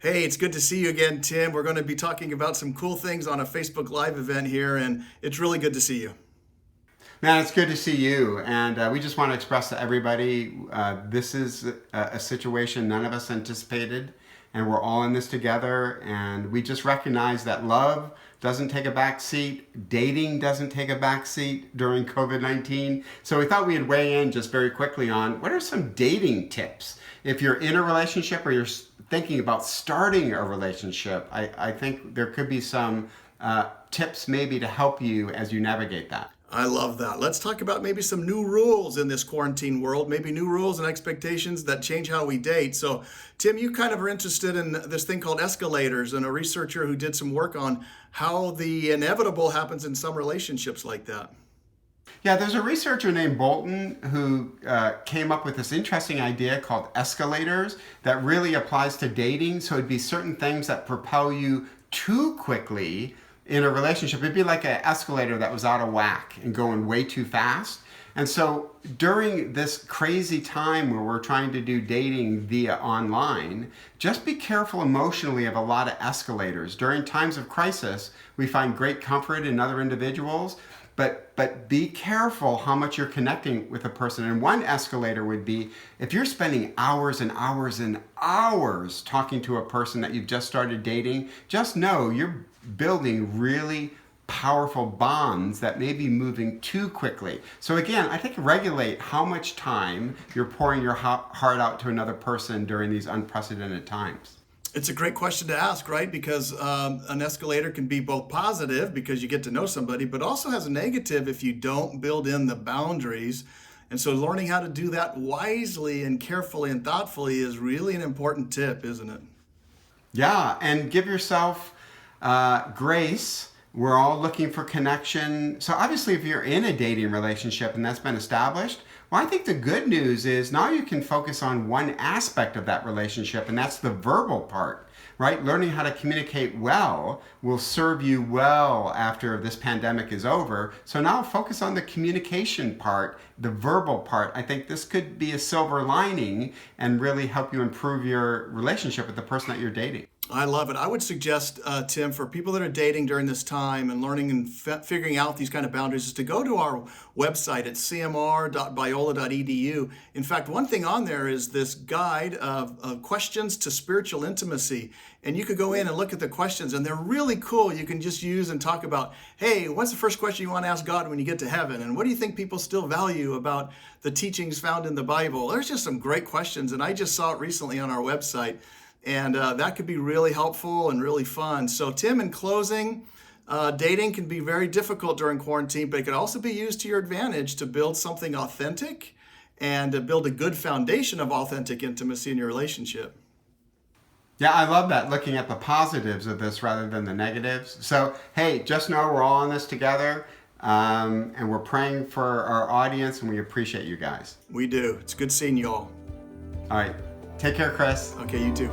Hey, it's good to see you again, Tim. We're going to be talking about some cool things on a Facebook Live event here, and it's really good to see you. Man, it's good to see you. And we just want to express to everybody this is a situation none of us anticipated, and we're all in this together. And we just recognize that love doesn't take a back seat, dating doesn't take a back seat during COVID-19. So we thought we'd weigh in just very quickly on what are some dating tips. If you're in a relationship or you're thinking about starting a relationship, I think there could be some tips maybe to help you as you navigate that. I love that. Let's talk about maybe some new rules in this quarantine world, maybe new rules and expectations that change how we date. So, Tim, you kind of are interested in this thing called escalators, and a researcher who did some work on how the inevitable happens in some relationships like that. Yeah, there's a researcher named Bolton who came up with this interesting idea called escalators that really applies to dating. So it'd be certain things that propel you too quickly in a relationship. It'd be like an escalator that was out of whack and going way too fast. And so during this crazy time where we're trying to do dating via online, just be careful emotionally of a lot of escalators. During times of crisis, we find great comfort in other individuals, but be careful how much you're connecting with a person. And one escalator would be if you're spending hours and hours and hours talking to a person that you've just started dating, just know you're building really powerful bonds that may be moving too quickly. So again, I think regulate how much time you're pouring your heart out to another person during these unprecedented times. It's a great question to ask, right? Because an escalator can be both positive because you get to know somebody, but also has a negative if you don't build in the boundaries. And so learning how to do that wisely and carefully and thoughtfully is really an important tip, isn't it? Yeah, and give yourself grace. We're all looking for connection. So obviously if you're in a dating relationship and that's been established, well, I think the good news is now you can focus on one aspect of that relationship, and that's the verbal part, right? Learning how to communicate well will serve you well after this pandemic is over. So now focus on the communication part, the verbal part. I think this could be a silver lining and really help you improve your relationship with the person that you're dating. I love it. I would suggest, Tim, for people that are dating during this time and learning and figuring out these kind of boundaries is to go to our website at cmr.biola.edu. In fact, one thing on there is this guide of questions to spiritual intimacy. And you could go in and look at the questions, and they're really cool. You can just use and talk about, hey, what's the first question you want to ask God when you get to heaven? And what do you think people still value about the teachings found in the Bible? There's just some great questions, and I just saw it recently on our website. And that could be really helpful and really fun. So, Tim, in closing, dating can be very difficult during quarantine, but it can also be used to your advantage to build something authentic and to build a good foundation of authentic intimacy in your relationship. Yeah, I love that, looking at the positives of this rather than the negatives. So, hey, just know we're all in this together, and we're praying for our audience, and we appreciate you guys. We do. It's good seeing you all. All right. Take care, Chris. Okay, you too.